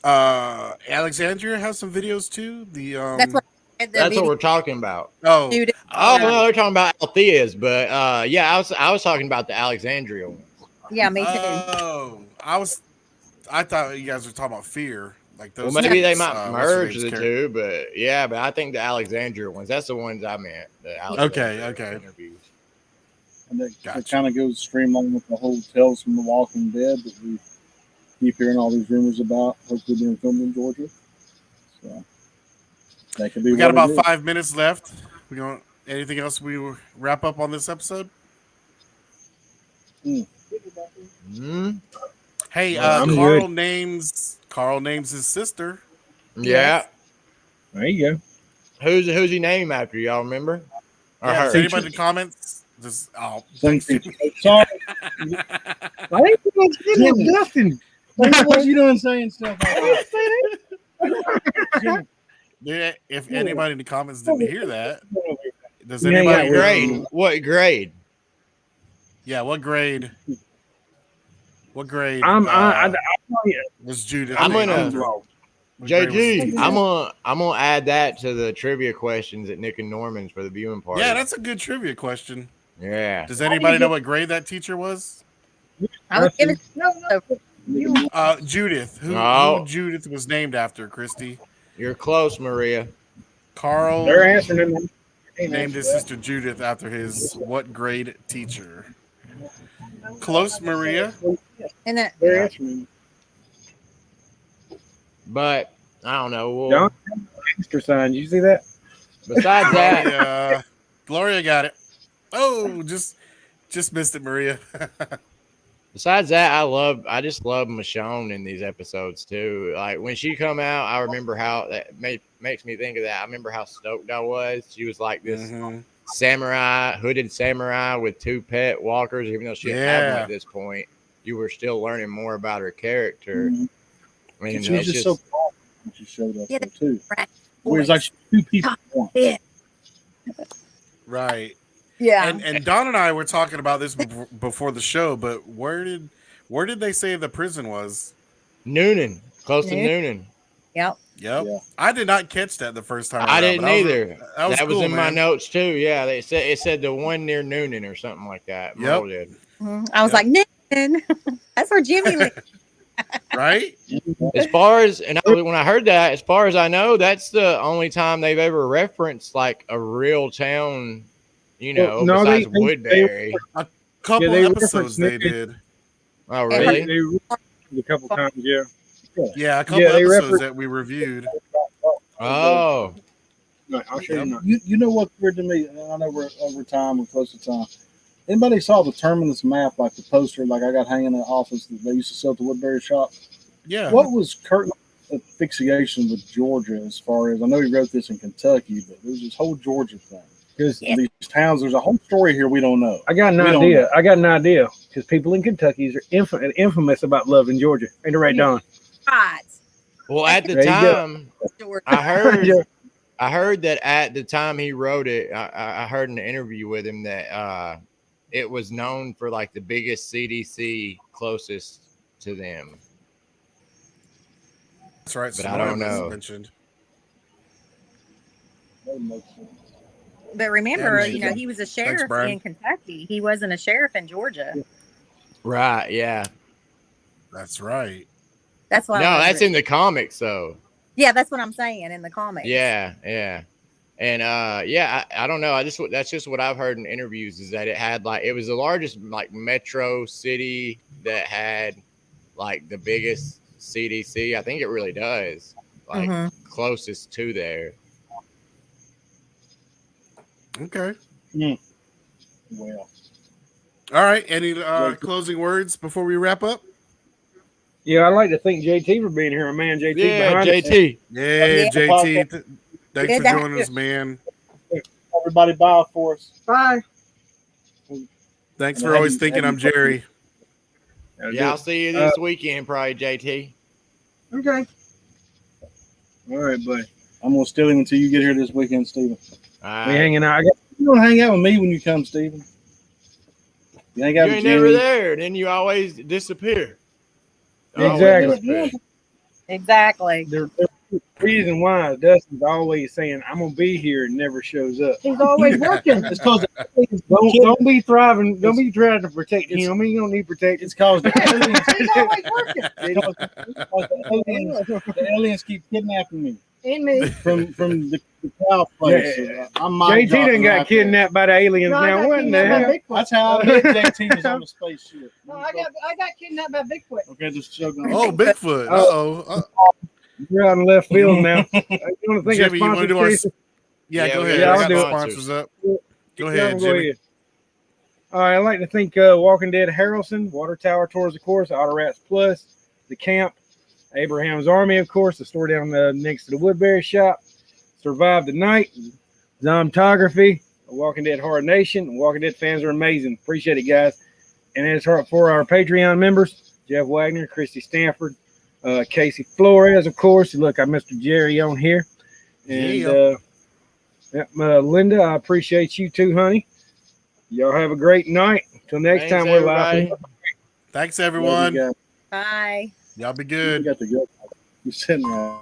Alexandria have some videos too? The That's what That's what we're talking about. oh dude. Oh, no, they're talking about Althea's, but yeah, I was talking about the Alexandria one. Yeah, me too. oh I thought you guys were talking about Fear. Like Well, those maybe they kids, might what's her merge name's the character. two, but yeah, but I think the Alexandria ones, that's the ones I meant. The Alexandria Okay. interviews. And that Gotcha. kind of goes streamline with the whole Tales from the Walking Dead that we keep hearing all these rumors about. Hopefully being filmed in Georgia. So that could be. We got what about it is. 5 minutes left. We going anything else we wrap up on this episode? Hmm? Hey, I'm Carl names his sister. Yeah. There you go. Who's he named after? Y'all remember? Or Yeah, her? does anybody in the comments? Just Some thanks. teacher. Sorry, I ain't gonna say no nothing. what you doing saying stuff like that? Yeah, if anybody in the comments didn't hear that, does Yeah, anybody yeah, know- What grade? Yeah, what grade? What grade? I was Judith? I'm named gonna- after? What grade was JG, Judith? I'm gonna add that to the trivia questions at Nick and Norman's for the viewing party. Yeah, that's a good trivia question. yeah. Does anybody know what grade that teacher was? I was giving Judith. Who No. Judith was named after? Christy. You're close, Maria. Carl they're answering them. named his sister Judith after his what grade teacher? Close, Maria. and then They're answering. But I don't know. Well, John, extra sign. You see that? besides that, Gloria got it. Oh, just missed it, Maria. besides that, I just love Michonne in these episodes too. Like when she come out, I remember how that makes me think of that. I remember how stoked I was. She was like this Mhm. hooded samurai with 2 pet walkers, even though she didn't have them Yeah. at this point. You were still learning more about her character. Mhm. I mean, And she was that's just so calm when she showed up Yeah, there too. right. It was like two people at once. Yeah. Right. Yeah. And Don and I were talking about this before the show, but where did they say the prison was? Noonan, close to Noonan. Noonan. Yep. Yep. Yeah. I did not catch that the first time. I around, didn't but that was- either. That was cool, in my man. notes too. Yeah, it said the one near Noonan or something like that. Merle did. Mhm. I was Yep. like, Nathan. That's where Jimmy lives. Right? As far as when I heard that, as far as I know, that's the only time they've ever referenced like a real town. Well, no, besides they- Woodbury. Couple they references referenced they it. did. Oh, Yeah. really? They referenced a couple times. Yeah. Yeah, a couple Yeah, they episodes refer- that we reviewed. Oh, Right, I'll show you. now. You know what's weird to me? I know we're over time, we're close to time. Anybody saw the Terminus map, like the poster, like I got hanging in the office that they used to sell at the Woodbury shop? Yeah. What was Kurt's fixation with Georgia as far as I know he wrote this in Kentucky, but there's this whole Georgia thing. Because Yeah. These towns, there's a whole story here we don't know. I got an We don't idea. know. I got an idea. Because people in Kentucky are infamous about loving Georgia. Ain't it right, Don? Right. well, at the There you go. time, Sure. I heard that at the time he wrote it, I heard in an interview with him that it was known for like the biggest CDC closest to them. That's right. But I don't Sonora was know. Mentioned. That makes sense. But remember, Yeah, you know, he was a sheriff Brian. in Kentucky. He wasn't a sheriff in Georgia. Right. Yeah. That's right. That's why. No, that's in the comics, though. Yeah, that's what I'm saying in the comics. Yeah. Yeah. And yeah, I don't know. That's just what I've heard in interviews is that it had like it was the largest like metro city that had like the biggest CDC. I think it really does. Like closest to there. Okay. Well, All right. Any closing words before we wrap up? Yeah, I'd like to thank JT for being here. My man JT. Yeah, behind us. JT. Yeah, JT. Thanks for joining us, man. everybody buy for us. Bye. Thanks for always thinking I'm Jerry. Yeah, I'll see you this weekend, probably, JT. Okay. All right, buddy. I'm gonna steal him until you get here this weekend, Steven. All We right. hanging out. You don't hang out with me when you come, Steven. You hang out You with ain't never Jimmy. there, then you always disappear. Exactly. Always disappear. Exactly. The reason why Dustin's always saying I'm gonna be here and never shows up. He's always working. It's because Don't be thriving. Don't be trying to protect him. I mean, you don't need protection. it's cause the aliens, He's always working. the aliens keep kidnapping me And me. from the cloud place. Yeah. I'm JT done got out kidnapped by the aliens No, I now. got What in the kidnapped by hell? there. Bigfoot. That's how I met JT was on the spaceship. No, I got kidnapped by Bigfoot. Okay, just show going. Oh, Bigfoot. Uh-oh. You're out in left field now. You want to think Jimmy, you want to do our... Casey? Yeah, Yeah, go we ahead. got I our got the sponsors. sponsors up. Yeah, Go ahead, go Jimmy. ahead. All right, I'd like to thank Walking Dead Harrelson, Water Tower Tours, of course, Auto Rats Plus, the camp, Abraham's Army, of course, the store down next to the Woodbury shop, Survive the Night, Zombography, Walking Dead Hard Nation. Walking Dead fans are amazing. Appreciate it, guys. And as for our Patreon members, Jeff Wagner, Christy Stanford, Casey Flores, of course. Look, I Mr. Jerry on here. And Linda, I appreciate you too, honey. Y'all have a great night. Till next Thanks, time, we're live. everybody. Thanks, everyone. You Bye. Y'all be got good. the good. You're sitting there.